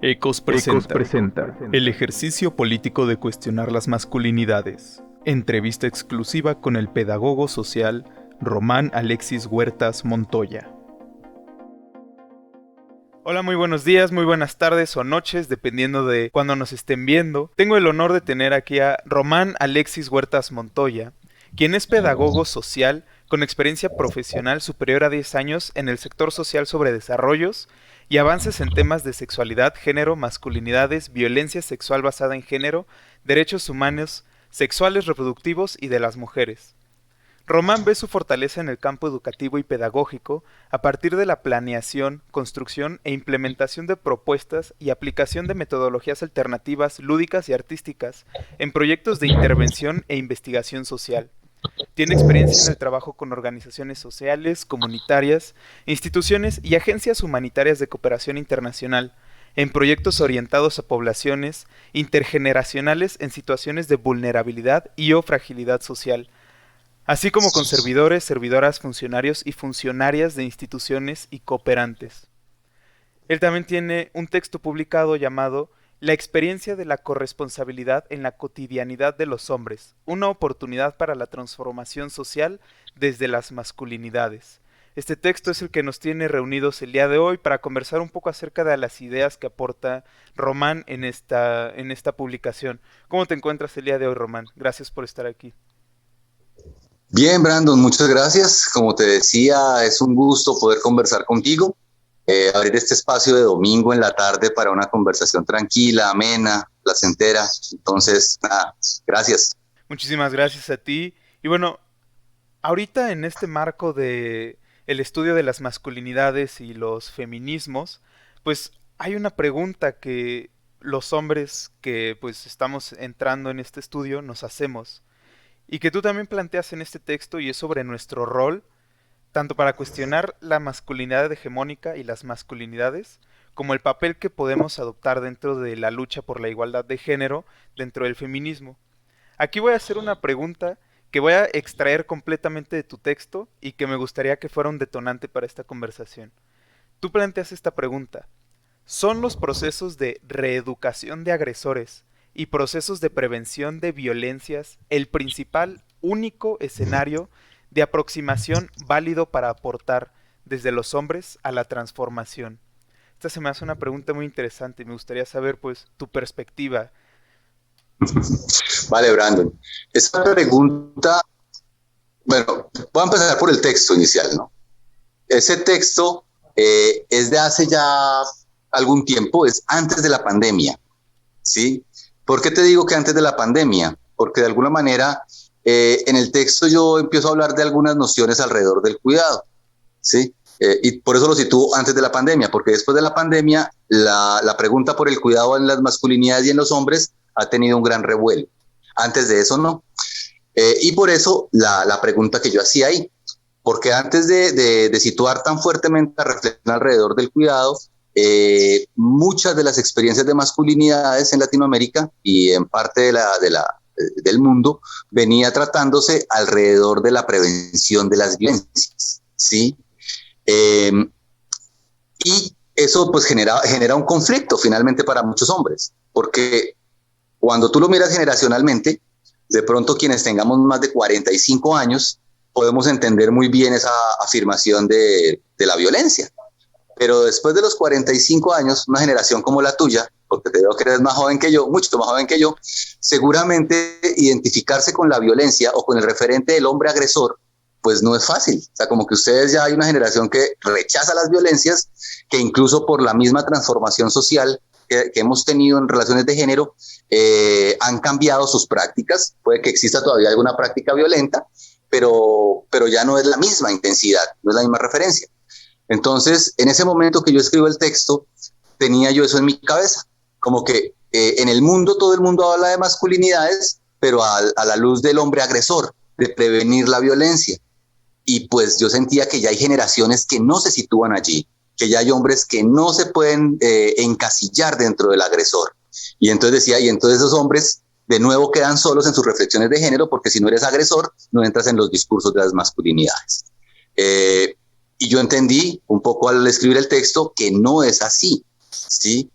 Ecos presenta el ejercicio político de cuestionar las masculinidades. Entrevista exclusiva con el pedagogo social Román Alexis Huertas Montoya. Hola, muy buenos días, muy buenas tardes o noches, dependiendo de cuándo nos estén viendo. Tengo el honor de tener aquí a Román Alexis Huertas Montoya, quien es pedagogo social con experiencia profesional superior a 10 años en el sector social sobre desarrollos y avances en temas de sexualidad, género, masculinidades, violencia sexual basada en género, derechos humanos, sexuales reproductivos y de las mujeres. Román ve su fortaleza en el campo educativo y pedagógico a partir de la planeación, construcción e implementación de propuestas y aplicación de metodologías alternativas, lúdicas y artísticas en proyectos de intervención e investigación social. Tiene experiencia en el trabajo con organizaciones sociales, comunitarias, instituciones y agencias humanitarias de cooperación internacional, en proyectos orientados a poblaciones intergeneracionales en situaciones de vulnerabilidad y o fragilidad social, así como con servidores, servidoras, funcionarios y funcionarias de instituciones y cooperantes. Él también tiene un texto publicado llamado La experiencia de la corresponsabilidad en la cotidianidad de los hombres, una oportunidad para la transformación social desde las masculinidades. Este texto es el que nos tiene reunidos el día de hoy para conversar un poco acerca de las ideas que aporta Román en esta publicación. ¿Cómo te encuentras el día de hoy, Román? Gracias por estar aquí. Bien, Brandon, muchas gracias. Como te decía, es un gusto poder conversar contigo, abrir este espacio de domingo en la tarde para una conversación tranquila, amena, placentera. Entonces, nada, gracias. Muchísimas gracias a ti. Y bueno, ahorita en este marco de el estudio de las masculinidades y los feminismos, pues hay una pregunta que los hombres que pues estamos entrando en este estudio nos hacemos y que tú también planteas en este texto y es sobre nuestro rol, tanto para cuestionar la masculinidad hegemónica y las masculinidades, como el papel que podemos adoptar dentro de la lucha por la igualdad de género dentro del feminismo. Aquí voy a hacer una pregunta que voy a extraer completamente de tu texto y que me gustaría que fuera un detonante para esta conversación. Tú planteas esta pregunta: ¿son los procesos de reeducación de agresores y procesos de prevención de violencias el principal, único escenario de aproximación válido para aportar desde los hombres a la transformación? Esta se me hace una pregunta muy interesante y me gustaría saber pues tu perspectiva. Vale, Brandon. Esta pregunta, bueno, voy a empezar por el texto inicial, ¿no? Ese texto es de hace ya algún tiempo, es antes de la pandemia, ¿sí? ¿Por qué te digo que antes de la pandemia? Porque de alguna manera en el texto yo empiezo a hablar de algunas nociones alrededor del cuidado, ¿sí? Y por eso lo sitúo antes de la pandemia, porque después de la pandemia la pregunta por el cuidado en las masculinidades y en los hombres ha tenido un gran revuelo. Antes de eso no. Y por eso la pregunta que yo hacía ahí, porque antes de situar tan fuertemente la reflexión alrededor del cuidado, muchas de las experiencias de masculinidades en Latinoamérica y en parte del mundo venía tratándose alrededor de la prevención de las violencias, ¿sí? Y eso pues genera un conflicto finalmente para muchos hombres, porque cuando tú lo miras generacionalmente, de pronto quienes tengamos más de 45 años podemos entender muy bien esa afirmación de la violencia. Pero después de los 45 años, una generación como la tuya, porque te veo que eres más joven que yo, mucho más joven que yo, seguramente identificarse con la violencia o con el referente del hombre agresor, pues no es fácil. O sea, como que ustedes ya hay una generación que rechaza las violencias, que incluso por la misma transformación social que hemos tenido en relaciones de género, han cambiado sus prácticas. Puede que exista todavía alguna práctica violenta, pero ya no es la misma intensidad, no es la misma referencia. Entonces, en ese momento que yo escribo el texto, tenía yo eso en mi cabeza, como que en el mundo todo el mundo habla de masculinidades, pero a la luz del hombre agresor, de prevenir la violencia. Y pues yo sentía que ya hay generaciones que no se sitúan allí, que ya hay hombres que no se pueden encasillar dentro del agresor. Y entonces decía, y entonces esos hombres de nuevo quedan solos en sus reflexiones de género, porque si no eres agresor, no entras en los discursos de las masculinidades. Y yo entendí un poco al escribir el texto que no es así, ¿sí?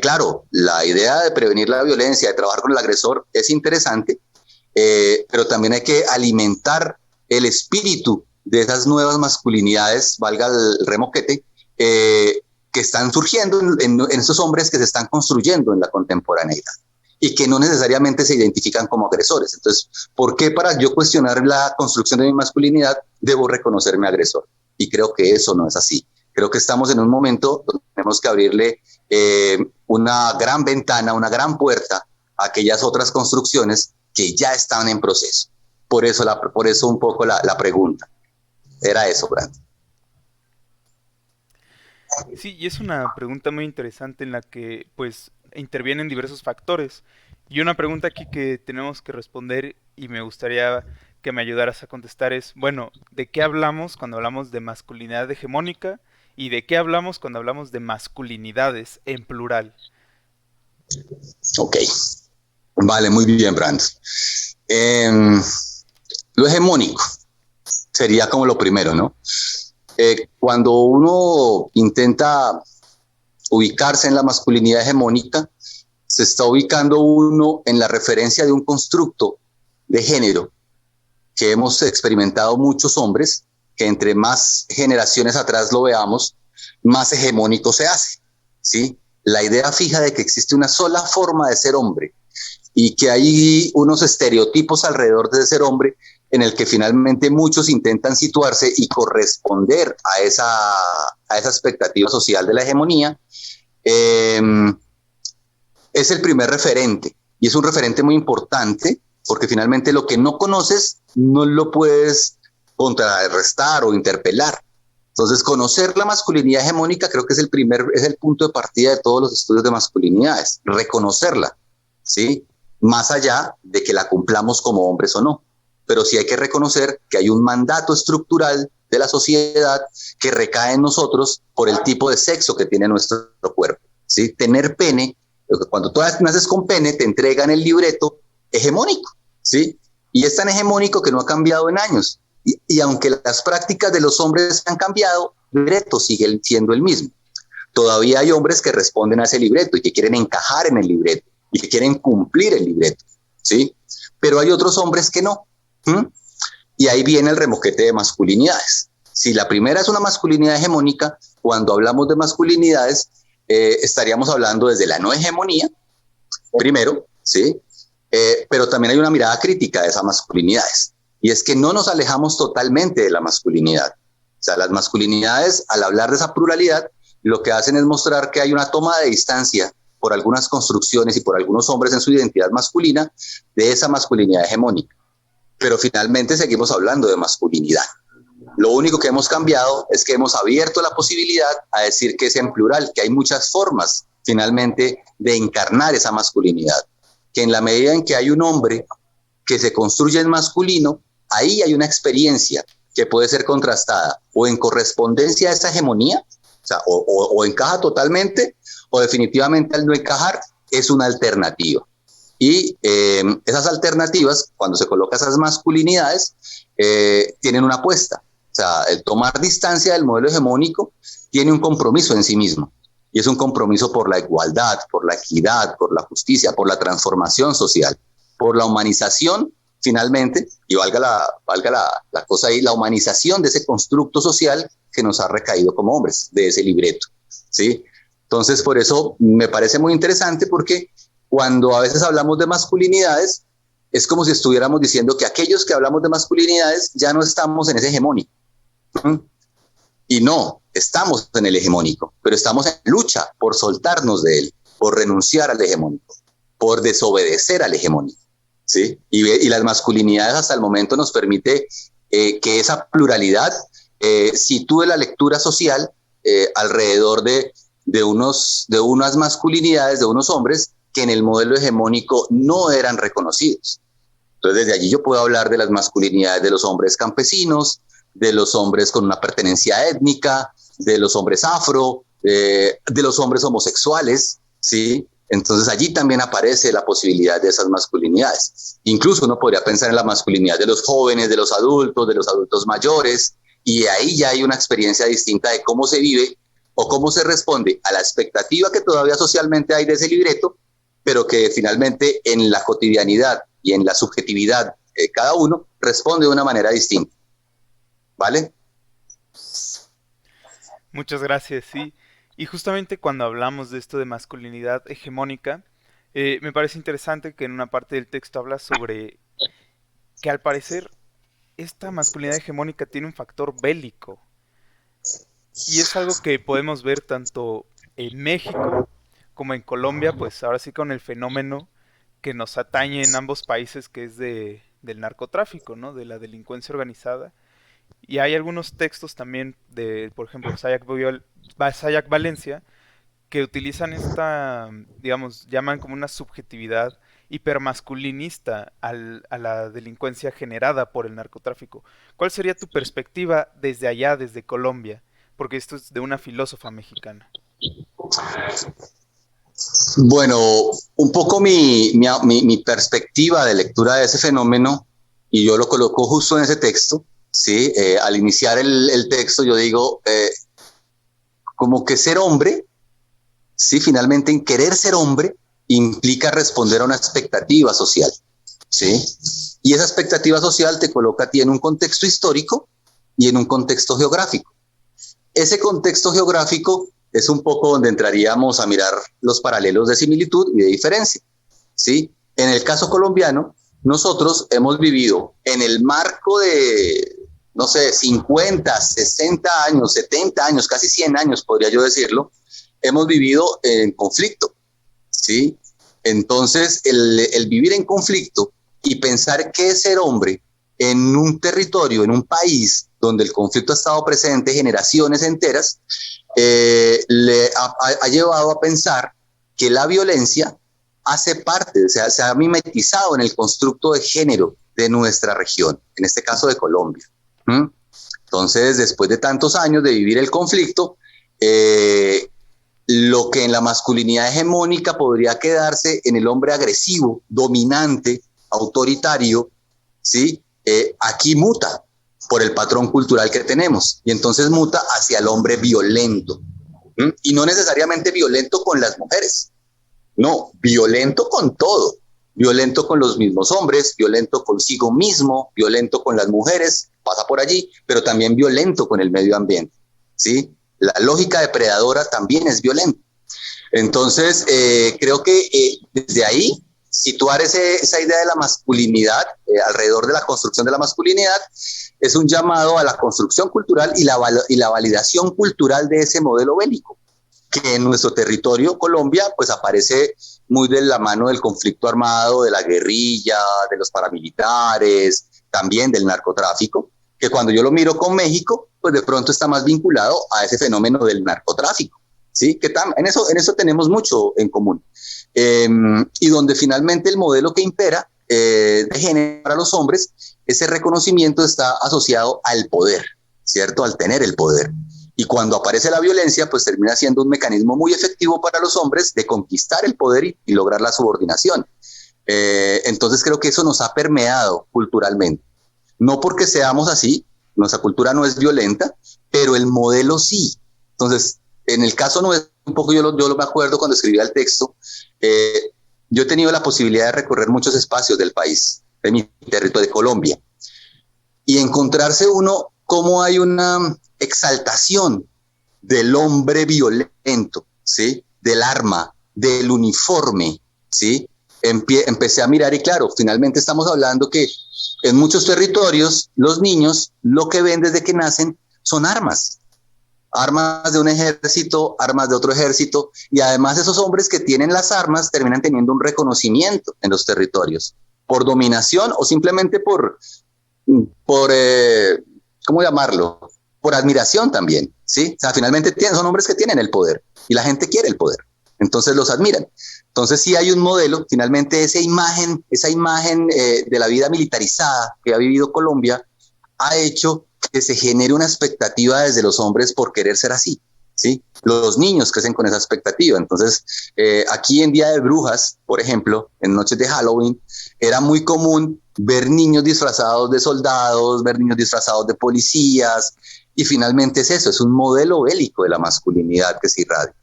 Claro, la idea de prevenir la violencia, de trabajar con el agresor es interesante, pero también hay que alimentar el espíritu de esas nuevas masculinidades, valga el remoquete, que están surgiendo en esos hombres que se están construyendo en la contemporaneidad y que no necesariamente se identifican como agresores. Entonces, ¿por qué para yo cuestionar la construcción de mi masculinidad debo reconocerme agresor? Y creo que eso no es así. Creo que estamos en un momento donde tenemos que abrirle una gran ventana, una gran puerta a aquellas otras construcciones que ya están en proceso. Por eso un poco la pregunta. Era eso, Brand. Sí, y es una pregunta muy interesante en la que pues intervienen diversos factores. Y una pregunta aquí que tenemos que responder y me gustaría que me ayudaras a contestar es, bueno, ¿de qué hablamos cuando hablamos de masculinidad hegemónica y de qué hablamos cuando hablamos de masculinidades en plural? Ok, vale, muy bien, Brand. Eh, lo hegemónico sería como lo primero, ¿no? Cuando uno intenta ubicarse en la masculinidad hegemónica, se está ubicando uno en la referencia de un constructo de género que hemos experimentado muchos hombres, que entre más generaciones atrás lo veamos, más hegemónico se hace, ¿sí? La idea fija de que existe una sola forma de ser hombre y que hay unos estereotipos alrededor de ser hombre en el que finalmente muchos intentan situarse y corresponder a esa expectativa social de la hegemonía, eh, es el primer referente y es un referente muy importante porque finalmente lo que no conoces no lo puedes contrarrestar o interpelar. Entonces, conocer la masculinidad hegemónica creo que es el punto de partida de todos los estudios de masculinidades, reconocerla, ¿sí? Más allá de que la cumplamos como hombres o no. Pero sí hay que reconocer que hay un mandato estructural de la sociedad que recae en nosotros por el tipo de sexo que tiene nuestro cuerpo, ¿sí? Tener pene, cuando tú naces con pene, te entregan el libreto hegemónico, ¿sí? Y es tan hegemónico que no ha cambiado en años. Y aunque las prácticas de los hombres han cambiado, el libreto sigue siendo el mismo. Todavía hay hombres que responden a ese libreto y que quieren encajar en el libreto y que quieren cumplir el libreto, ¿sí? Pero hay otros hombres que no. Y ahí viene el remoquete de masculinidades. Si la primera es una masculinidad hegemónica, cuando hablamos de masculinidades, estaríamos hablando desde la no hegemonía, primero, ¿sí? Pero también hay una mirada crítica de esas masculinidades. Y es que no nos alejamos totalmente de la masculinidad. O sea, las masculinidades, al hablar de esa pluralidad, lo que hacen es mostrar que hay una toma de distancia por algunas construcciones y por algunos hombres en su identidad masculina de esa masculinidad hegemónica. Pero finalmente seguimos hablando de masculinidad. Lo único que hemos cambiado es que hemos abierto la posibilidad a decir que es en plural, que hay muchas formas finalmente de encarnar esa masculinidad. Que en la medida en que hay un hombre que se construye en masculino, ahí hay una experiencia que puede ser contrastada o en correspondencia a esa hegemonía, o sea, o encaja totalmente, o definitivamente al no encajar es una alternativa. Y esas alternativas, cuando se colocan esas masculinidades, tienen una apuesta. O sea, el tomar distancia del modelo hegemónico tiene un compromiso en sí mismo. Y es un compromiso por la igualdad, por la equidad, por la justicia, por la transformación social, por la humanización, finalmente, y valga la cosa ahí, la humanización de ese constructo social que nos ha recaído como hombres, de ese libreto, ¿sí? Entonces, por eso me parece muy interesante porque cuando a veces hablamos de masculinidades, es como si estuviéramos diciendo que aquellos que hablamos de masculinidades ya no estamos en ese hegemónico. Y no, estamos en el hegemónico, pero estamos en lucha por soltarnos de él, por renunciar al hegemónico, por desobedecer al hegemónico, ¿sí? Y las masculinidades hasta el momento nos permite que esa pluralidad sitúe la lectura social alrededor de unas masculinidades, de unos hombres que en el modelo hegemónico no eran reconocidos. Entonces, desde allí yo puedo hablar de las masculinidades de los hombres campesinos, de los hombres con una pertenencia étnica, de los hombres afro, de los hombres homosexuales, ¿sí? Entonces allí también aparece la posibilidad de esas masculinidades. Incluso uno podría pensar en la masculinidad de los jóvenes, de los adultos mayores, y ahí ya hay una experiencia distinta de cómo se vive o cómo se responde a la expectativa que todavía socialmente hay de ese libreto, pero que finalmente en la cotidianidad y en la subjetividad de cada uno responde de una manera distinta. ¿Vale? Muchas gracias, sí. Y justamente cuando hablamos de esto de masculinidad hegemónica, me parece interesante que en una parte del texto habla sobre que al parecer esta masculinidad hegemónica tiene un factor bélico. Y es algo que podemos ver tanto en México como en Colombia, pues ahora sí con el fenómeno que nos atañe en ambos países, que es del narcotráfico, ¿no? De la delincuencia organizada. Y hay algunos textos también de, por ejemplo, Sayak Valencia, que utilizan esta, digamos, llaman como una subjetividad hipermasculinista a la delincuencia generada por el narcotráfico. ¿Cuál sería tu perspectiva desde allá, desde Colombia? Porque esto es de una filósofa mexicana. Bueno, un poco mi perspectiva de lectura de ese fenómeno, y yo lo coloco justo en ese texto, ¿sí? Al iniciar el texto yo digo, como que ser hombre, ¿sí? Finalmente en querer ser hombre implica responder a una expectativa social, ¿sí? Y esa expectativa social te coloca a ti en un contexto histórico y en un contexto geográfico. Ese contexto geográfico es un poco donde entraríamos a mirar los paralelos de similitud y de diferencia, ¿sí? En el caso colombiano, nosotros hemos vivido en el marco de, no sé, 50, 60 años, 70 años, casi 100 años, podría yo decirlo, hemos vivido en conflicto, ¿sí? Entonces, el vivir en conflicto y pensar que es ser hombre en un territorio, en un país donde el conflicto ha estado presente generaciones enteras, ha llevado a pensar que la violencia hace parte, o sea, se ha mimetizado en el constructo de género de nuestra región, en este caso de Colombia. Entonces, después de tantos años de vivir el conflicto, lo que en la masculinidad hegemónica podría quedarse en el hombre agresivo, dominante, autoritario, ¿sí? Aquí muta por el patrón cultural que tenemos y entonces muta hacia el hombre violento. Y no necesariamente violento con las mujeres, no, violento con todo, violento con los mismos hombres, violento consigo mismo, violento con las mujeres, pasa por allí, pero también violento con el medio ambiente, ¿sí? La lógica depredadora también es violenta. Entonces, creo que desde ahí, situar esa idea de la masculinidad alrededor de la construcción de la masculinidad es un llamado a la construcción cultural y la validación cultural de ese modelo bélico, que en nuestro territorio, Colombia, pues aparece muy de la mano del conflicto armado, de la guerrilla, de los paramilitares, también del narcotráfico, que cuando yo lo miro con México, pues de pronto está más vinculado a ese fenómeno del narcotráfico, ¿sí? Que en eso tenemos mucho en común. Y donde finalmente el modelo que impera de género para los hombres, ese reconocimiento está asociado al poder, ¿cierto? Al tener el poder. Y cuando aparece la violencia, pues termina siendo un mecanismo muy efectivo para los hombres de conquistar el poder y lograr la subordinación. Entonces creo que eso nos ha permeado culturalmente. No porque seamos así, nuestra cultura no es violenta, pero el modelo sí. Entonces, en el caso no es un poco, yo lo me acuerdo cuando escribía el texto, yo he tenido la posibilidad de recorrer muchos espacios del país, de mi territorio, de Colombia, y encontrarse uno cómo hay una exaltación del hombre violento, ¿sí? Del arma, del uniforme, ¿sí? Empecé a mirar y claro, finalmente estamos hablando que en muchos territorios los niños lo que ven desde que nacen son armas, armas de un ejército, armas de otro ejército, y además esos hombres que tienen las armas terminan teniendo un reconocimiento en los territorios, por dominación o simplemente por ¿cómo llamarlo? Por admiración también, ¿sí? O sea, finalmente son hombres que tienen el poder y la gente quiere el poder, entonces los admiran. Entonces sí hay un modelo, finalmente esa imagen de la vida militarizada que ha vivido Colombia ha hecho que se genere una expectativa desde los hombres por querer ser así, ¿sí? Los niños crecen con esa expectativa. Entonces, aquí en Día de Brujas, por ejemplo, en noches de Halloween, era muy común ver niños disfrazados de soldados, ver niños disfrazados de policías, y finalmente es eso, es un modelo bélico de la masculinidad que se irradia.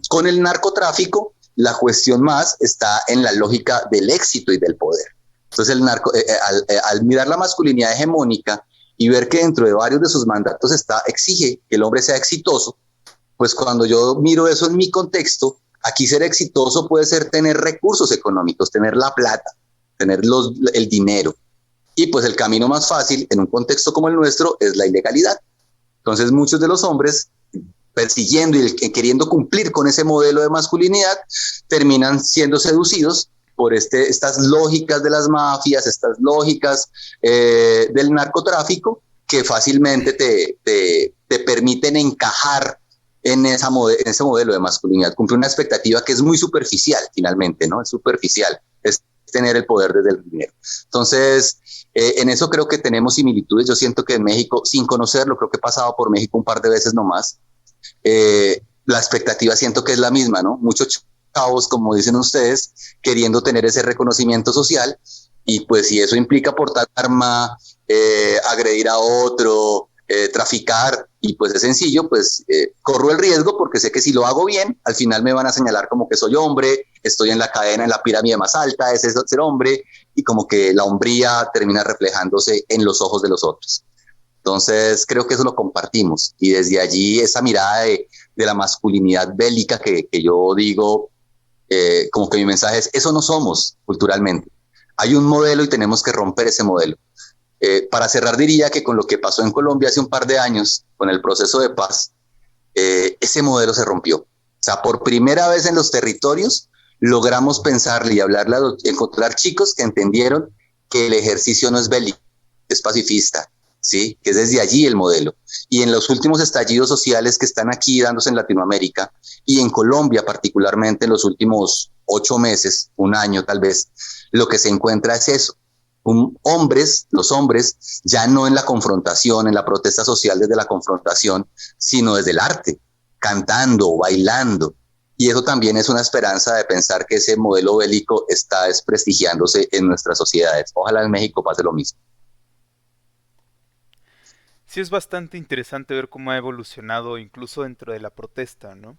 Con el narcotráfico, la cuestión más está en la lógica del éxito y del poder. Entonces, al mirar la masculinidad hegemónica y ver que dentro de varios de sus mandatos exige que el hombre sea exitoso, pues cuando yo miro eso en mi contexto, aquí ser exitoso puede ser tener recursos económicos, tener la plata, tener el dinero. Y pues el camino más fácil en un contexto como el nuestro es la ilegalidad. Entonces muchos de los hombres, persiguiendo y queriendo cumplir con ese modelo de masculinidad, terminan siendo seducidos por estas lógicas de las mafias, estas lógicas del narcotráfico, que fácilmente te permiten encajar en ese modelo de masculinidad. Cumple una expectativa que es muy superficial, finalmente, ¿no? Es superficial, es tener el poder desde el dinero. Entonces, en eso creo que tenemos similitudes. Yo siento que en México, sin conocerlo, creo que he pasado por México un par de veces nomás, la expectativa siento que es la misma, ¿no? Muchos chavos, como dicen ustedes, queriendo tener ese reconocimiento social, y pues si eso implica portar arma, agredir a otro, traficar, y pues es sencillo, pues corro el riesgo porque sé que si lo hago bien, al final me van a señalar como que soy hombre, estoy en la cadena, en la pirámide más alta, ese es ser hombre, y como que la hombría termina reflejándose en los ojos de los otros. Entonces creo que eso lo compartimos, y desde allí esa mirada de la masculinidad bélica que yo digo, como que mi mensaje es, eso no somos culturalmente. Hay un modelo y tenemos que romper ese modelo. Para cerrar diría que con lo que pasó en Colombia hace un par de años, con el proceso de paz, ese modelo se rompió. O sea, por primera vez en los territorios logramos pensarle y hablarle, encontrar chicos que entendieron que el ejercicio no es bélico, es pacifista, ¿sí? Que es desde allí el modelo. Y en los últimos estallidos sociales que están aquí dándose en Latinoamérica y en Colombia particularmente en los últimos 8 meses, un año tal vez, lo que se encuentra es eso. Los hombres ya no en la confrontación, en la protesta social desde la confrontación, sino desde el arte, cantando, bailando. Y eso también es una esperanza de pensar que ese modelo bélico está desprestigiándose en nuestras sociedades. Ojalá en México pase lo mismo. Sí, es bastante interesante ver cómo ha evolucionado incluso dentro de la protesta, ¿no?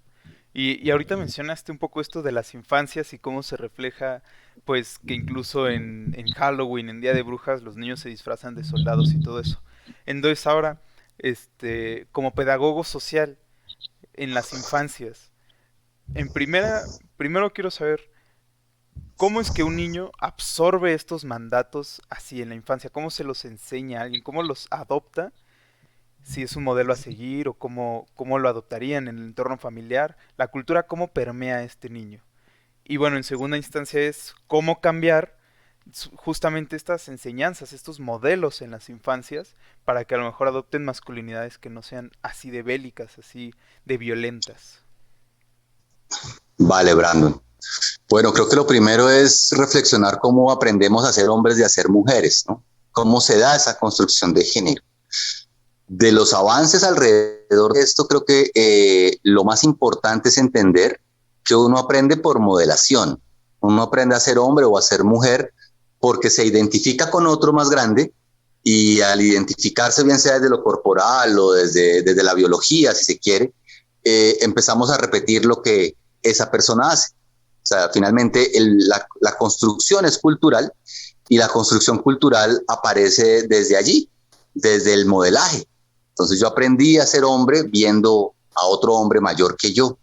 Y ahorita mencionaste un poco esto de las infancias y cómo se refleja, pues, que incluso en Halloween, en Día de Brujas, los niños se disfrazan de soldados y todo eso. Entonces ahora, como pedagogo social en las infancias, primero quiero saber cómo es que un niño absorbe estos mandatos así en la infancia, cómo se los enseña a alguien, cómo los adopta, si es un modelo a seguir o cómo lo adoptarían en el entorno familiar, la cultura, cómo permea a este niño. Y bueno, en segunda instancia es cómo cambiar justamente estas enseñanzas, estos modelos en las infancias, para que a lo mejor adopten masculinidades que no sean así de bélicas, así de violentas. Vale, Brandon. Bueno, creo que lo primero es reflexionar cómo aprendemos a ser hombres y a ser mujeres, ¿no? Cómo se da esa construcción de género. De los avances alrededor de esto, creo que lo más importante es entender que uno aprende por modelación. Uno aprende a ser hombre o a ser mujer porque se identifica con otro más grande, y al identificarse, bien sea desde lo corporal o desde la biología, si se quiere, empezamos a repetir lo que esa persona hace. O sea, finalmente la construcción es cultural, y la construcción cultural aparece desde allí, desde el modelaje. Entonces yo aprendí a ser hombre viendo a otro hombre mayor que yo,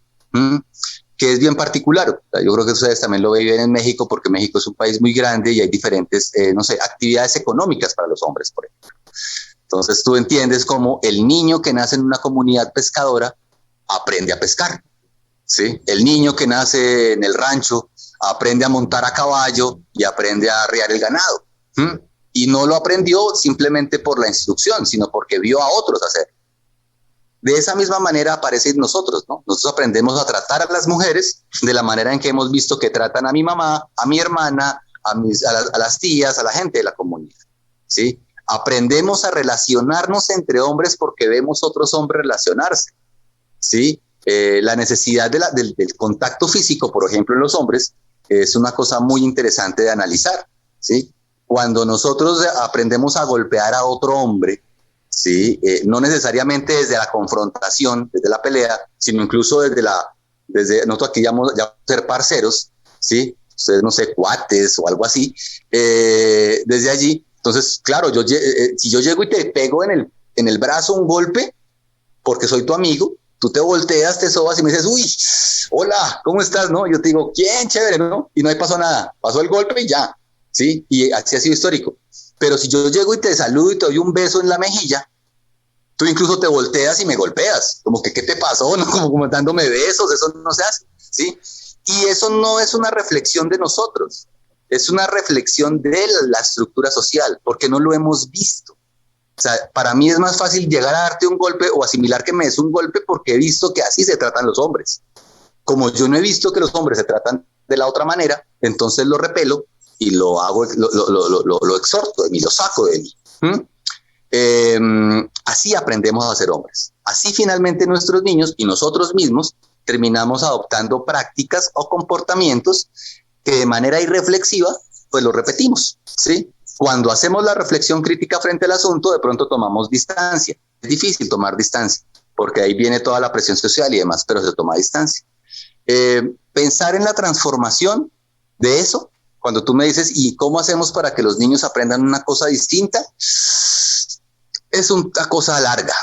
que es bien particular. O sea, yo creo que ustedes también lo ven bien en México, porque México es un país muy grande y hay diferentes, no sé, actividades económicas para los hombres, por ejemplo. Entonces tú entiendes cómo el niño que nace en una comunidad pescadora aprende a pescar, ¿sí? El niño que nace en el rancho aprende a montar a caballo y aprende a arriar el ganado. Y no lo aprendió simplemente por la instrucción, sino porque vio a otros hacer. De esa misma manera aparece en nosotros, ¿no? Nosotros aprendemos a tratar a las mujeres de la manera en que hemos visto que tratan a mi mamá, a mi hermana, a las tías, a la gente de la comunidad, ¿sí? Aprendemos a relacionarnos entre hombres porque vemos otros hombres relacionarse, ¿sí? La necesidad del contacto físico, por ejemplo, en los hombres, es una cosa muy interesante de analizar, ¿sí? Cuando nosotros aprendemos a golpear a otro hombre, ¿sí? No necesariamente desde la confrontación, desde la pelea, sino incluso desde nosotros aquí llamamos ser parceros, ¿sí? Ustedes, no sé, cuates o algo así, desde allí. Entonces, claro, si yo llego y te pego en el brazo un golpe, porque soy tu amigo, tú te volteas, te sobas y me dices, uy, hola, ¿cómo estás? ¿No? Yo te digo, ¿quién? Chévere, ¿no? Y no hay pasó nada, pasó el golpe y ya, ¿sí? Y así ha sido histórico. Pero si yo llego y te saludo y te doy un beso en la mejilla, tú incluso te volteas y me golpeas, como que, ¿qué te pasó? ¿No? Como dándome besos, eso no se hace, ¿sí? Y eso no es una reflexión de nosotros, es una reflexión de la estructura social, porque no lo hemos visto. O sea, para mí es más fácil llegar a darte un golpe o asimilar que me des un golpe porque he visto que así se tratan los hombres. Como yo no he visto que los hombres se tratan de la otra manera, entonces lo repelo y lo hago, lo exhorto de mí, lo saco de mí. Así aprendemos a ser hombres. Así finalmente nuestros niños y nosotros mismos terminamos adoptando prácticas o comportamientos que de manera irreflexiva pues lo repetimos, ¿sí? Cuando hacemos la reflexión crítica frente al asunto, de pronto tomamos distancia. Es difícil tomar distancia, porque ahí viene toda la presión social y demás, pero se toma distancia. Pensar en la transformación de eso, cuando tú me dices, ¿y cómo hacemos para que los niños aprendan una cosa distinta? Es una cosa larga,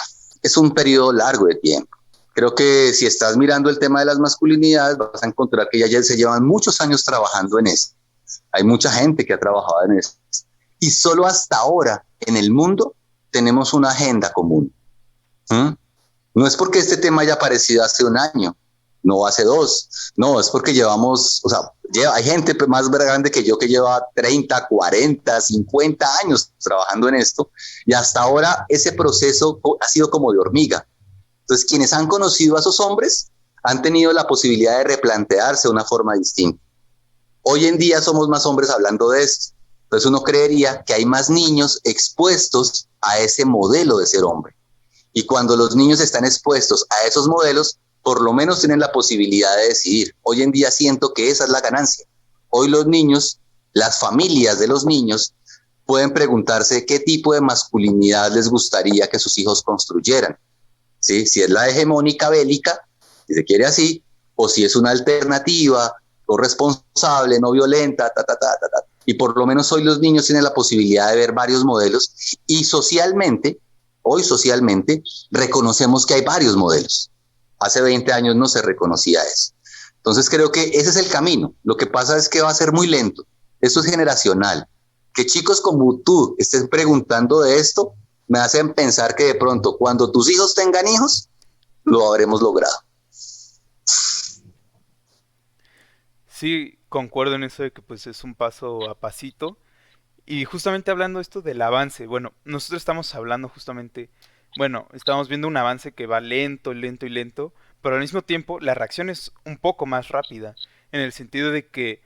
es un periodo largo de tiempo. Creo que si estás mirando el tema de las masculinidades, vas a encontrar que ya se llevan muchos años trabajando en eso. Hay mucha gente que ha trabajado en eso. Y solo hasta ahora en el mundo tenemos una agenda común. No es porque este tema haya aparecido hace un año, no hace dos, no, es porque llevamos, o sea, hay gente más grande que yo que lleva 30, 40, 50 años trabajando en esto y hasta ahora ese proceso ha sido como de hormiga. Entonces, quienes han conocido a esos hombres han tenido la posibilidad de replantearse de una forma distinta. Hoy en día somos más hombres hablando de esto. Entonces uno creería que hay más niños expuestos a ese modelo de ser hombre. Y cuando los niños están expuestos a esos modelos, por lo menos tienen la posibilidad de decidir. Hoy en día siento que esa es la ganancia. Hoy los niños, las familias de los niños, pueden preguntarse qué tipo de masculinidad les gustaría que sus hijos construyeran. ¿Sí? Si es la hegemónica bélica, si se quiere así, o si es una alternativa, corresponsable, no violenta, Y por lo menos hoy los niños tienen la posibilidad de ver varios modelos y hoy socialmente, reconocemos que hay varios modelos. Hace 20 años no se reconocía eso. Entonces creo que ese es el camino. Lo que pasa es que va a ser muy lento. Esto es generacional. Que chicos como tú estén preguntando de esto, me hacen pensar que de pronto, cuando tus hijos tengan hijos, lo habremos logrado. Sí, concuerdo en eso de que pues es un paso a pasito. Y justamente hablando esto del avance, bueno, nosotros estamos hablando justamente, bueno, estamos viendo un avance que va lento, lento y lento, pero al mismo tiempo la reacción es un poco más rápida, en el sentido de que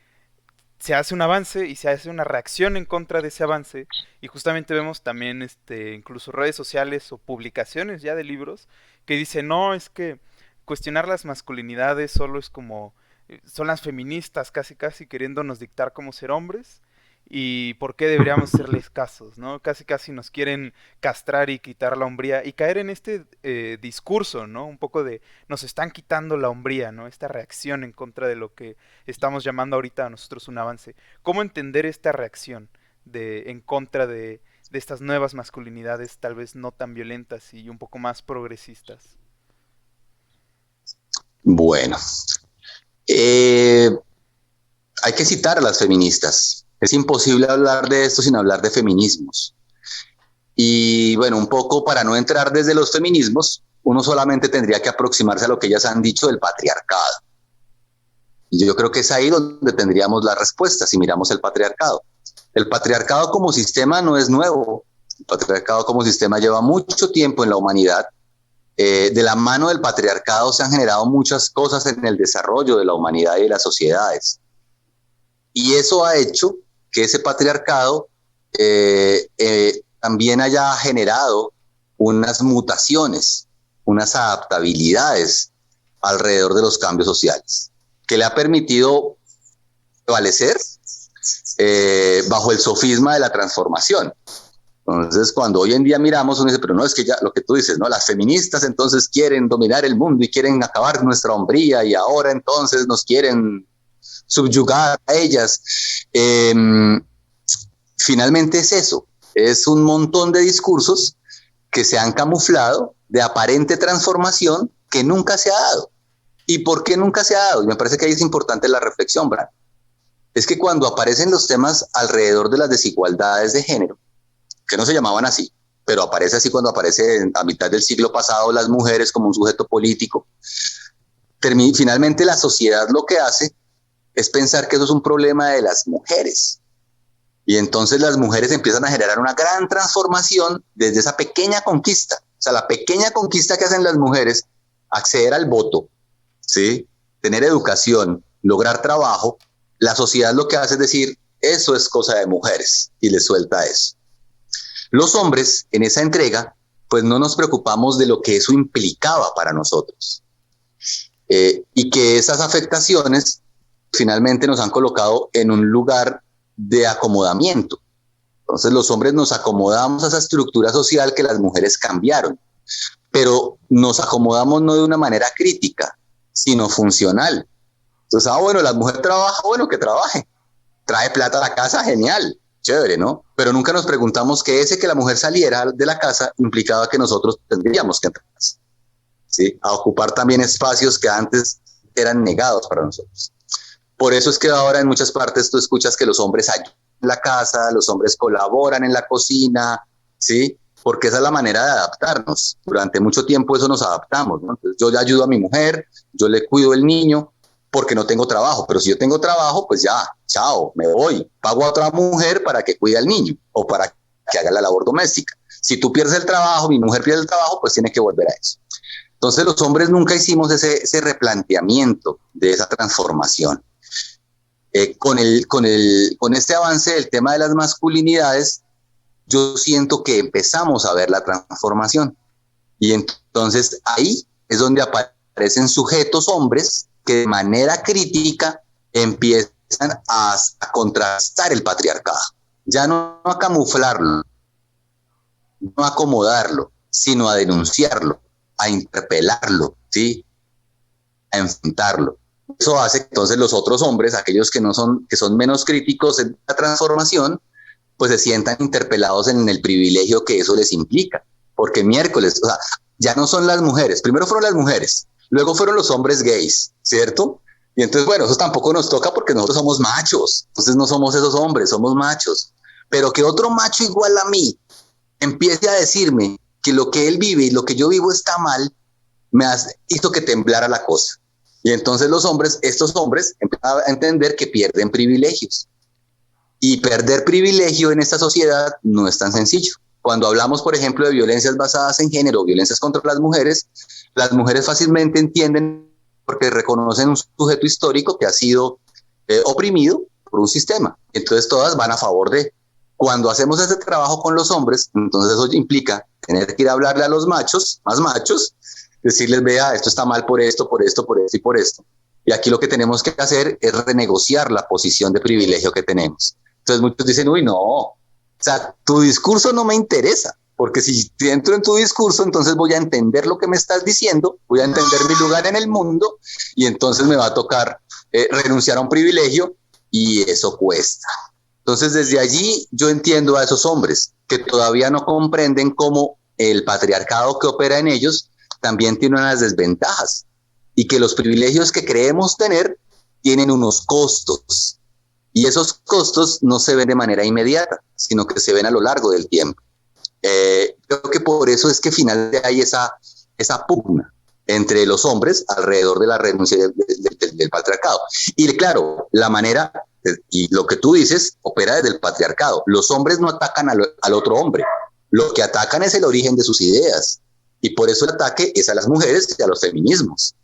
se hace un avance y se hace una reacción en contra de ese avance, y justamente vemos también incluso redes sociales o publicaciones ya de libros que dicen, no, es que cuestionar las masculinidades solo es como son las feministas casi casi queriéndonos dictar cómo ser hombres y por qué deberíamos hacerles casos, ¿no? Casi casi nos quieren castrar y quitar la hombría y caer en este discurso, ¿no? Un poco de nos están quitando la hombría, ¿no? Esta reacción en contra de lo que estamos llamando ahorita a nosotros un avance. ¿Cómo entender esta reacción en contra de estas nuevas masculinidades tal vez no tan violentas y un poco más progresistas? Bueno, hay que citar a las feministas. Es imposible hablar de esto sin hablar de feminismos. Y bueno, un poco para no entrar desde los feminismos, uno solamente tendría que aproximarse a lo que ellas han dicho del patriarcado. Y yo creo que es ahí donde tendríamos la respuesta si miramos el patriarcado. El patriarcado como sistema no es nuevo. El patriarcado como sistema lleva mucho tiempo en la humanidad. De la mano del patriarcado se han generado muchas cosas en el desarrollo de la humanidad y de las sociedades. Y eso ha hecho que ese patriarcado también haya generado unas mutaciones, unas adaptabilidades alrededor de los cambios sociales, que le ha permitido prevalecer bajo el sofisma de la transformación. Entonces, cuando hoy en día miramos, uno dice, pero no, es que ya lo que tú dices, ¿no? Las feministas entonces quieren dominar el mundo y quieren acabar nuestra hombría y ahora entonces nos quieren subyugar a ellas. Finalmente es eso, es un montón de discursos que se han camuflado de aparente transformación que nunca se ha dado. ¿Y por qué nunca se ha dado? Y me parece que ahí es importante la reflexión, Brian. Es que cuando aparecen los temas alrededor de las desigualdades de género, que no se llamaban así, pero aparece así cuando aparece a mitad del siglo pasado las mujeres como un sujeto político, finalmente la sociedad lo que hace es pensar que eso es un problema de las mujeres. Y entonces las mujeres empiezan a generar una gran transformación desde esa pequeña conquista. O sea, la pequeña conquista que hacen las mujeres, acceder al voto, ¿sí? Tener educación, lograr trabajo, la sociedad lo que hace es decir, eso es cosa de mujeres, y les suelta eso. Los hombres, en esa entrega, pues no nos preocupamos de lo que eso implicaba para nosotros. Y que esas afectaciones finalmente nos han colocado en un lugar de acomodamiento. Entonces los hombres nos acomodamos a esa estructura social que las mujeres cambiaron, pero nos acomodamos no de una manera crítica, sino funcional. Entonces, bueno, la mujer trabaja, bueno, que trabaje. Trae plata a la casa, genial, chévere, ¿no? Pero nunca nos preguntamos que ese que la mujer saliera de la casa implicaba que nosotros tendríamos que entrar, ¿sí? A ocupar también espacios que antes eran negados para nosotros. Por eso es que ahora en muchas partes tú escuchas que los hombres ayudan en la casa, los hombres colaboran en la cocina, ¿sí? Porque esa es la manera de adaptarnos. Durante mucho tiempo eso nos adaptamos, ¿no? Entonces, yo le ayudo a mi mujer, yo le cuido el niño porque no tengo trabajo, pero si yo tengo trabajo, pues ya, chao, me voy. Pago a otra mujer para que cuide al niño o para que haga la labor doméstica. Si tú pierdes el trabajo, mi mujer pierde el trabajo, pues tiene que volver a eso. Entonces los hombres nunca hicimos ese replanteamiento de esa transformación. Con este avance del tema de las masculinidades, yo siento que empezamos a ver la transformación. Y entonces ahí es donde aparecen sujetos hombres que de manera crítica empiezan a contrastar el patriarcado. Ya no a camuflarlo, no a acomodarlo, sino a denunciarlo, a interpelarlo, ¿sí? A enfrentarlo. Eso hace que entonces los otros hombres, aquellos que son menos críticos en la transformación, pues se sientan interpelados en el privilegio que eso les implica. Porque miércoles, o sea, ya no son las mujeres, primero fueron las mujeres, luego fueron los hombres gays, ¿cierto? Y entonces, bueno, eso tampoco nos toca porque nosotros somos machos, entonces no somos esos hombres, somos machos. Pero que otro macho igual a mí empiece a decirme que lo que él vive y lo que yo vivo está mal, hizo que temblara la cosa. Y entonces estos hombres empiezan a entender que pierden privilegios. Y perder privilegio en esta sociedad no es tan sencillo. Cuando hablamos, por ejemplo, de violencias basadas en género, violencias contra las mujeres fácilmente entienden porque reconocen un sujeto histórico que ha sido oprimido por un sistema. Entonces todas van a favor de. Cuando hacemos ese trabajo con los hombres, entonces eso implica tener que ir a hablarle a los machos, más machos, decirles, vea, esto está mal por esto, por esto, por esto y por esto. Y aquí lo que tenemos que hacer es renegociar la posición de privilegio que tenemos. Entonces muchos dicen, uy, no, o sea, tu discurso no me interesa, porque si entro en tu discurso, entonces voy a entender lo que me estás diciendo, voy a entender mi lugar en el mundo, y entonces me va a tocar renunciar a un privilegio, y eso cuesta. Entonces desde allí yo entiendo a esos hombres que todavía no comprenden cómo el patriarcado que opera en ellos también tiene unas desventajas, y que los privilegios que creemos tener tienen unos costos. Y esos costos no se ven de manera inmediata, sino que se ven a lo largo del tiempo. Creo que por eso es que finalmente hay esa pugna entre los hombres alrededor de la renuncia del patriarcado. Y claro, la manera, y lo que tú dices, opera desde el patriarcado. Los hombres no atacan al otro hombre. Lo que atacan es el origen de sus ideas. Y por eso el ataque es a las mujeres y a los feminismos.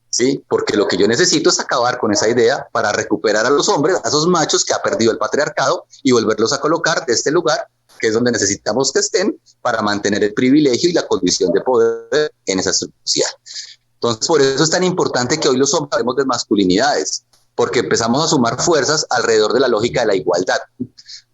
¿Sí? Porque lo que yo necesito es acabar con esa idea para recuperar a los hombres, a esos machos que ha perdido el patriarcado y volverlos a colocar de este lugar, que es donde necesitamos que estén para mantener el privilegio y la condición de poder en esa estructura social. Entonces, por eso es tan importante que hoy los hombres hablemos de masculinidades, porque empezamos a sumar fuerzas alrededor de la lógica de la igualdad.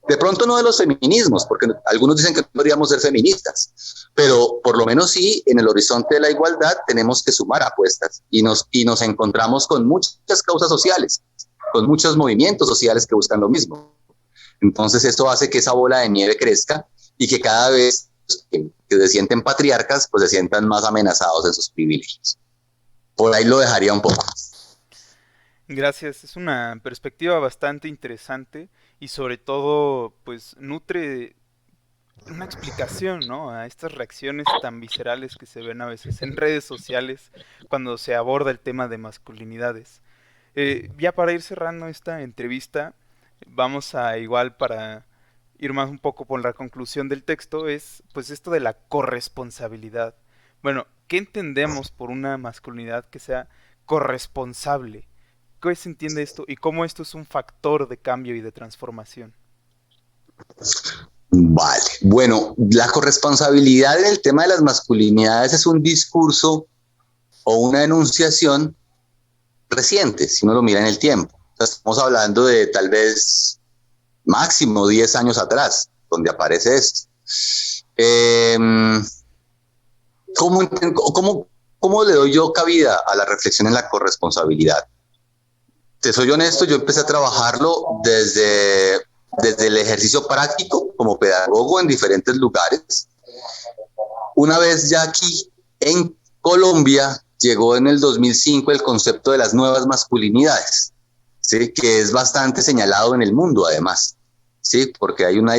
De pronto no de los feminismos, porque algunos dicen que no deberíamos ser feministas, pero por lo menos sí, en el horizonte de la igualdad tenemos que sumar apuestas y nos encontramos con muchas causas sociales, con muchos movimientos sociales que buscan lo mismo. Entonces esto hace que esa bola de nieve crezca y que cada vez que se sienten patriarcas, pues se sientan más amenazados en sus privilegios. Por ahí lo dejaría un poco. Gracias, es una perspectiva bastante interesante y sobre todo pues nutre una explicación, ¿no? A estas reacciones tan viscerales que se ven a veces en redes sociales cuando se aborda el tema de masculinidades. Ya para ir cerrando esta entrevista, vamos a igual para ir más un poco por la conclusión del texto, es pues esto de la corresponsabilidad. Bueno, ¿qué entendemos por una masculinidad que sea corresponsable? ¿Qué se entiende esto y cómo esto es un factor de cambio y de transformación? Vale, bueno, la corresponsabilidad en el tema de las masculinidades es un discurso o una enunciación reciente, si uno lo mira en el tiempo. O sea, estamos hablando de tal vez máximo 10 años atrás, donde aparece esto. Eh, ¿cómo, cómo, ¿Cómo le doy yo cabida a la reflexión en la corresponsabilidad? Te soy honesto, yo empecé a trabajarlo desde el ejercicio práctico como pedagogo en diferentes lugares. Una vez ya aquí en Colombia llegó en el 2005 el concepto de las nuevas masculinidades, ¿sí? Que es bastante señalado en el mundo además, ¿sí? Porque hay una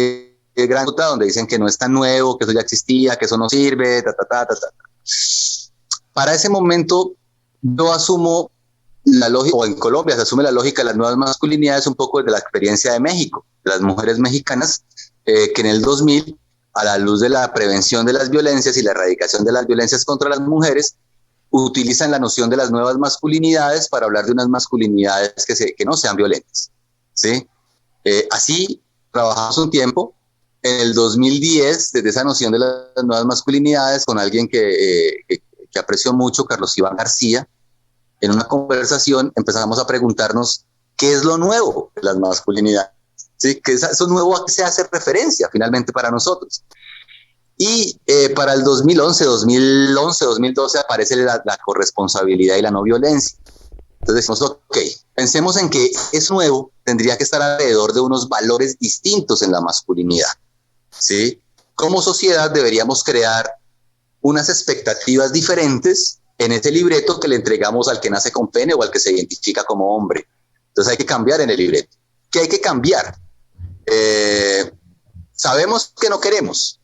gran nota donde dicen que no es tan nuevo, que eso ya existía, que eso no sirve, ta, ta, ta, ta, ta. Para ese momento yo asumo la lógica, o en Colombia se asume la lógica de las nuevas masculinidades un poco desde la experiencia de México, de las mujeres mexicanas, que en el 2000, a la luz de la prevención de las violencias y la erradicación de las violencias contra las mujeres, utilizan la noción de las nuevas masculinidades para hablar de unas masculinidades que no sean violentas, ¿sí? Así trabajamos un tiempo. En el 2010, desde esa noción de las nuevas masculinidades, con alguien que aprecio mucho, Carlos Iván García, en una conversación empezamos a preguntarnos qué es lo nuevo de las masculinidades, ¿sí? ¿Qué es eso nuevo a qué se hace referencia finalmente para nosotros? Y para el 2012 aparece la corresponsabilidad y la no violencia. Entonces decimos, ok, pensemos en que es nuevo, tendría que estar alrededor de unos valores distintos en la masculinidad, ¿sí? Como sociedad deberíamos crear unas expectativas diferentes en ese libreto que le entregamos al que nace con pene o al que se identifica como hombre. Entonces hay que cambiar en el libreto. ¿Qué hay que cambiar? Sabemos que no queremos,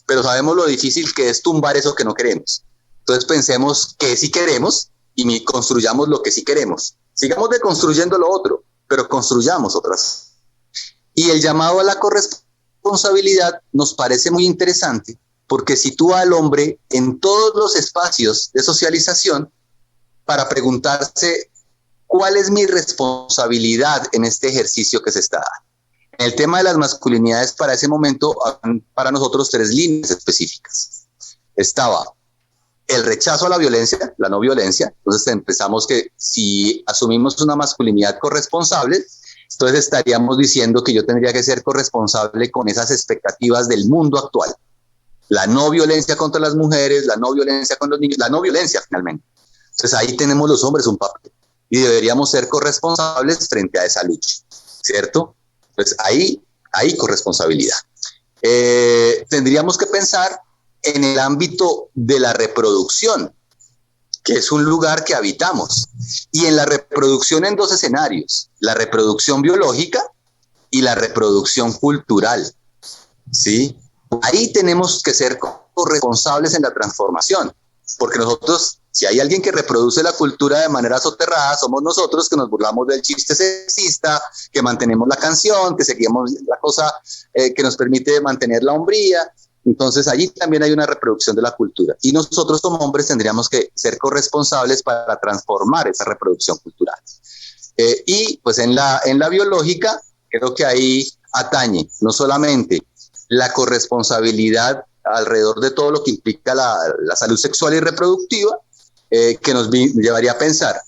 pero sabemos lo difícil que es tumbar eso que no queremos. Entonces pensemos que sí queremos y construyamos lo que sí queremos. Sigamos deconstruyendo lo otro, pero construyamos otras. Y el llamado a la corresponsabilidad nos parece muy interesante porque sitúa al hombre en todos los espacios de socialización para preguntarse cuál es mi responsabilidad en este ejercicio que se está dando. En el tema de las masculinidades, para ese momento, para nosotros 3 líneas específicas. Estaba el rechazo a la violencia, la no violencia. Entonces empezamos que si asumimos una masculinidad corresponsable, entonces estaríamos diciendo que yo tendría que ser corresponsable con esas expectativas del mundo actual. La no violencia contra las mujeres, la no violencia con los niños, la no violencia finalmente. Entonces ahí tenemos los hombres un papel y deberíamos ser corresponsables frente a esa lucha, ¿cierto? Pues ahí hay corresponsabilidad. Tendríamos que pensar en el ámbito de la reproducción, que es un lugar que habitamos, y en la reproducción en 2 escenarios, la reproducción biológica y la reproducción cultural, ¿sí? Ahí tenemos que ser corresponsables en la transformación, porque nosotros, si hay alguien que reproduce la cultura de manera soterrada, somos nosotros que nos burlamos del chiste sexista, que mantenemos la canción, que seguimos la cosa que nos permite mantener la hombría. Entonces allí también hay una reproducción de la cultura y nosotros como hombres tendríamos que ser corresponsables para transformar esa reproducción cultural. Y pues en la biológica creo que ahí atañe no solamente la corresponsabilidad alrededor de todo lo que implica la salud sexual y reproductiva, que nos llevaría a pensar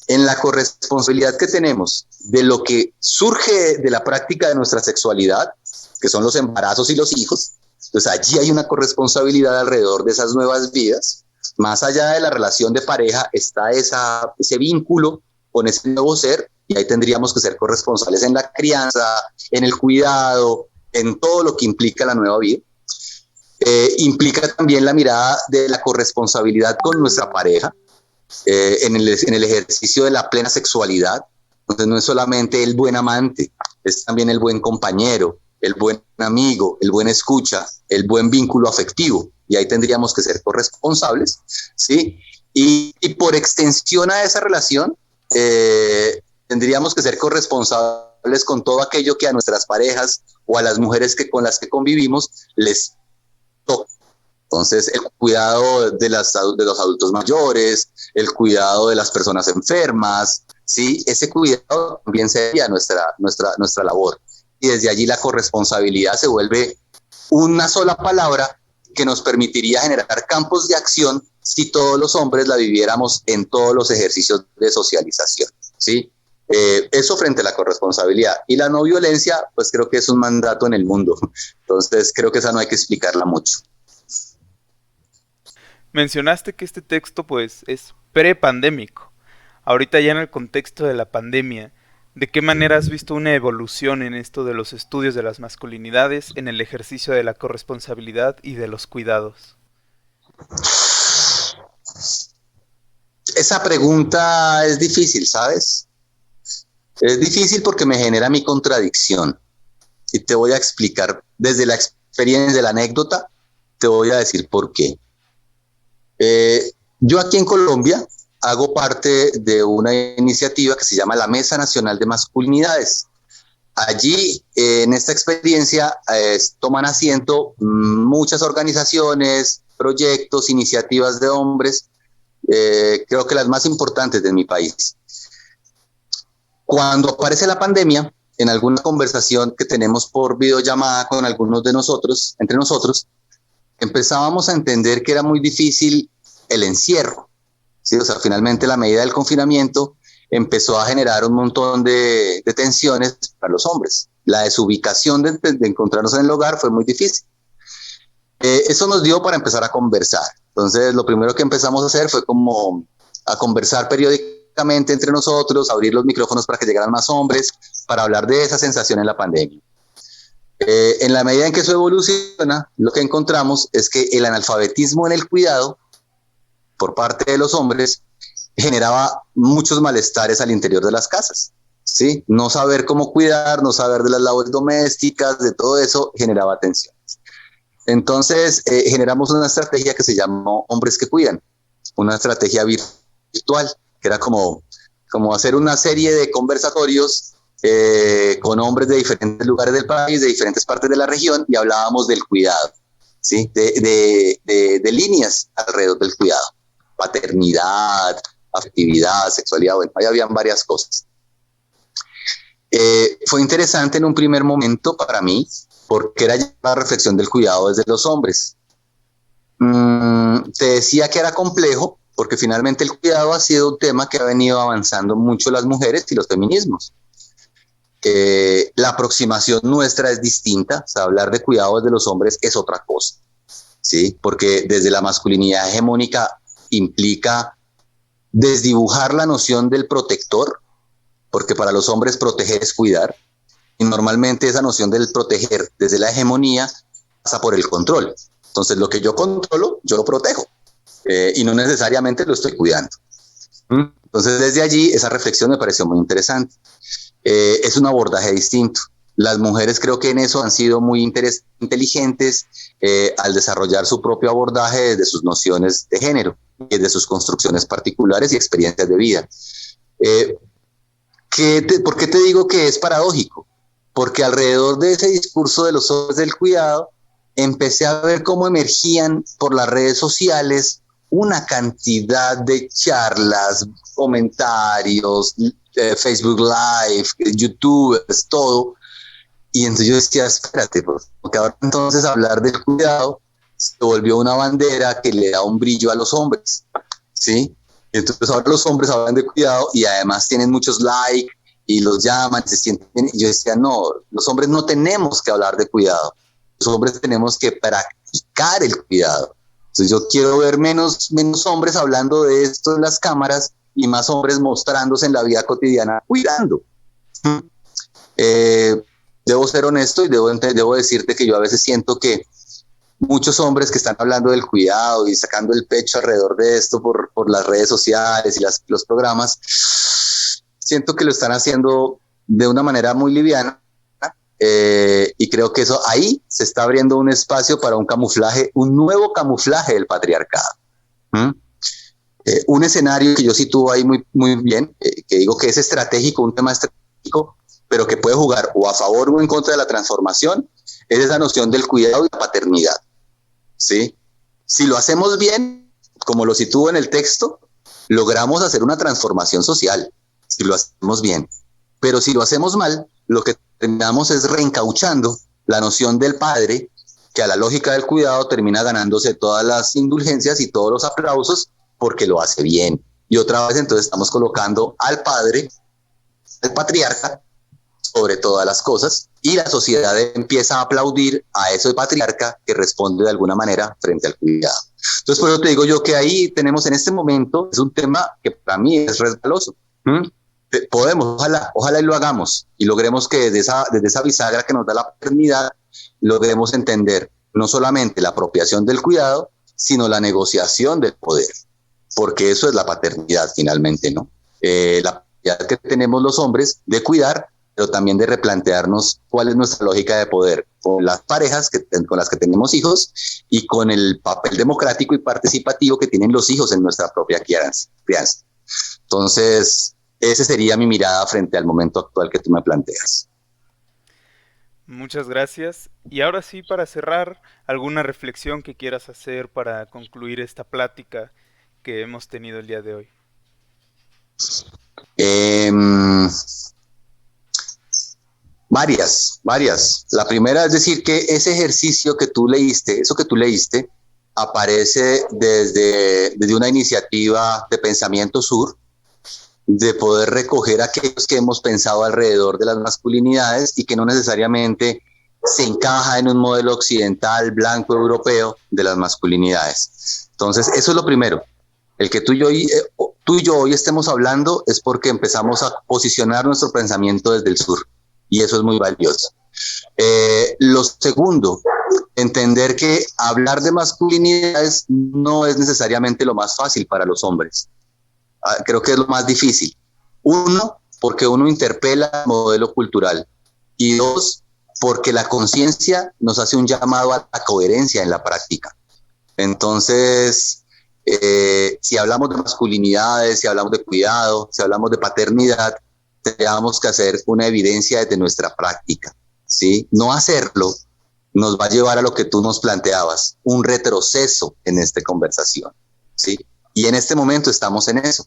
en la corresponsabilidad que tenemos de lo que surge de la práctica de nuestra sexualidad, que son los embarazos y los hijos. Entonces allí hay una corresponsabilidad alrededor de esas nuevas vidas. Más allá de la relación de pareja está ese vínculo con ese nuevo ser, y ahí tendríamos que ser corresponsables en la crianza, en el cuidado, en todo lo que implica la nueva vida. Implica también la mirada de la corresponsabilidad con nuestra pareja, en el ejercicio de la plena sexualidad. Entonces no es solamente el buen amante, es también el buen compañero, el buen amigo, el buen escucha, el buen vínculo afectivo, y ahí tendríamos que ser corresponsables, ¿sí? Y por extensión a esa relación, tendríamos que ser corresponsables con todo aquello que a nuestras parejas o a las mujeres con las que convivimos les toca. Entonces, el cuidado de los adultos mayores, el cuidado de las personas enfermas, ¿sí? Ese cuidado también sería nuestra labor. Y desde allí la corresponsabilidad se vuelve una sola palabra que nos permitiría generar campos de acción si todos los hombres la viviéramos en todos los ejercicios de socialización, ¿sí? Eso frente a la corresponsabilidad. Y la no violencia, pues creo que es un mandato en el mundo. Entonces, creo que esa no hay que explicarla mucho. Mencionaste que este texto pues es prepandémico. Ahorita ya en el contexto de la pandemia, ¿de qué manera has visto una evolución en esto de los estudios de las masculinidades, en el ejercicio de la corresponsabilidad y de los cuidados? Esa pregunta es difícil, ¿sabes? Es difícil porque me genera mi contradicción. Y te voy a explicar desde la experiencia, de la anécdota, te voy a decir por qué. Yo aquí en Colombia hago parte de una iniciativa que se llama la Mesa Nacional de Masculinidades. Allí, en esta experiencia, toman asiento muchas organizaciones, proyectos, iniciativas de hombres, creo que las más importantes de mi país. Cuando aparece la pandemia, en alguna conversación que tenemos por videollamada con algunos de nosotros, entre nosotros, empezábamos a entender que era muy difícil el encierro, ¿sí? O sea, finalmente la medida del confinamiento empezó a generar un montón de tensiones para los hombres. La desubicación de encontrarnos en el hogar fue muy difícil. Eso nos dio para empezar a conversar. Entonces, lo primero que empezamos a hacer fue como a conversar periódicamente entre nosotros, abrir los micrófonos para que llegaran más hombres, para hablar de esa sensación en la pandemia. En la medida en que eso evoluciona, lo que encontramos es que el analfabetismo en el cuidado por parte de los hombres generaba muchos malestares al interior de las casas, ¿sí? No saber cómo cuidar, no saber de las labores domésticas, de todo eso generaba tensiones. Entonces generamos una estrategia que se llamó Hombres que Cuidan, una estrategia virtual, que era como hacer una serie de conversatorios con hombres de diferentes lugares del país, de diferentes partes de la región, y hablábamos del cuidado, ¿sí? De líneas alrededor del cuidado, paternidad, afectividad, sexualidad, bueno, ahí habían varias cosas. Fue interesante en un primer momento para mí, porque era la reflexión del cuidado desde los hombres. Te decía que era complejo, porque finalmente el cuidado ha sido un tema que ha venido avanzando mucho las mujeres y los feminismos. La aproximación nuestra es distinta, o sea, hablar de cuidado desde los hombres es otra cosa, ¿sí? Porque desde la masculinidad hegemónica implica desdibujar la noción del protector, porque para los hombres proteger es cuidar, y normalmente esa noción del proteger desde la hegemonía pasa por el control. Entonces lo que yo controlo, yo lo protejo, y no necesariamente lo estoy cuidando. Entonces desde allí esa reflexión me pareció muy interesante. Es un abordaje distinto. Las mujeres creo que en eso han sido muy inteligentes al desarrollar su propio abordaje desde sus nociones de género y desde sus construcciones particulares y experiencias de vida. ¿Por qué te digo que es paradójico? Porque alrededor de ese discurso de los hombres del cuidado, empecé a ver cómo emergían por las redes sociales una cantidad de charlas, comentarios, Facebook Live, YouTube, todo. Y entonces yo decía, espérate, porque ahora entonces hablar del cuidado se volvió una bandera que le da un brillo a los hombres, ¿sí? Y entonces ahora los hombres hablan de cuidado y además tienen muchos likes y los llaman, se sienten, y yo decía, no, los hombres no tenemos que hablar de cuidado, los hombres tenemos que practicar el cuidado. Entonces yo quiero ver menos hombres hablando de esto en las cámaras y más hombres mostrándose en la vida cotidiana cuidando. Debo ser honesto y debo decirte que yo a veces siento que muchos hombres que están hablando del cuidado y sacando el pecho alrededor de esto por las redes sociales y los programas, siento que lo están haciendo de una manera muy liviana, y creo que eso ahí se está abriendo un espacio para un camuflaje, un nuevo camuflaje del patriarcado. Un escenario que yo sitúo ahí muy bien, que digo que es estratégico, un tema estratégico, pero que puede jugar o a favor o en contra de la transformación, es esa noción del cuidado y la paternidad. ¿Sí? Si lo hacemos bien, como lo sitúo en el texto, logramos hacer una transformación social, si lo hacemos bien. Pero si lo hacemos mal, lo que terminamos es reencauchando la noción del padre, que a la lógica del cuidado termina ganándose todas las indulgencias y todos los aplausos porque lo hace bien. Y otra vez entonces estamos colocando al padre, al patriarca, sobre todas las cosas, y la sociedad empieza a aplaudir a ese patriarca que responde de alguna manera frente al cuidado. Entonces, por eso te digo yo que ahí tenemos en este momento, es un tema que para mí es resbaloso. Podemos, ojalá y lo hagamos, y logremos que desde esa bisagra que nos da la paternidad, logremos entender no solamente la apropiación del cuidado, sino la negociación del poder, porque eso es la paternidad finalmente, ¿no? La paternidad que tenemos los hombres de cuidar, pero también de replantearnos cuál es nuestra lógica de poder con las parejas con las que tenemos hijos y con el papel democrático y participativo que tienen los hijos en nuestra propia crianza. Entonces, esa sería mi mirada frente al momento actual que tú me planteas. Muchas gracias. Y ahora sí, para cerrar, ¿alguna reflexión que quieras hacer para concluir esta plática que hemos tenido el día de hoy? Varias. La primera es decir que ese ejercicio que tú leíste, eso que tú leíste, aparece desde una iniciativa de Pensamiento Sur, de poder recoger aquellos que hemos pensado alrededor de las masculinidades y que no necesariamente se encaja en un modelo occidental, blanco, europeo de las masculinidades. Entonces, eso es lo primero. El que tú y yo hoy estemos hablando es porque empezamos a posicionar nuestro pensamiento desde el sur, y eso es muy valioso. Lo segundo, entender que hablar de masculinidades no es necesariamente lo más fácil para los hombres. Creo que es lo más difícil. Uno, porque uno interpela el modelo cultural, y dos, porque la conciencia nos hace un llamado a la coherencia en la práctica. Entonces, si hablamos de masculinidades, si hablamos de cuidado, si hablamos de paternidad, tenemos que hacer una evidencia desde nuestra práctica, ¿sí? No hacerlo nos va a llevar a lo que tú nos planteabas, un retroceso en esta conversación, ¿sí? Y en este momento estamos en eso,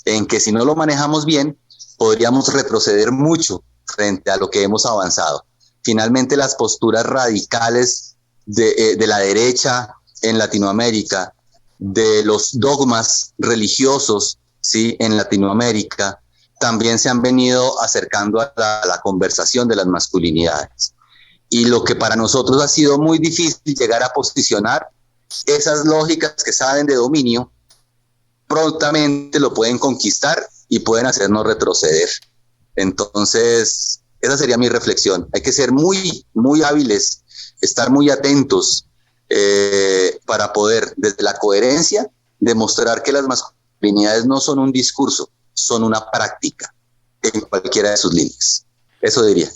en que si no lo manejamos bien, podríamos retroceder mucho frente a lo que hemos avanzado. Finalmente, las posturas radicales de la derecha en Latinoamérica, de los dogmas religiosos, ¿sí?, en Latinoamérica, también se han venido acercando a la conversación de las masculinidades. Y lo que para nosotros ha sido muy difícil llegar a posicionar, esas lógicas que saben de dominio, prontamente lo pueden conquistar y pueden hacernos retroceder. Entonces, esa sería mi reflexión. Hay que ser muy hábiles, estar muy atentos, para poder, desde la coherencia, demostrar que las masculinidades no son un discurso, son una práctica en cualquiera de sus líneas. Eso diría.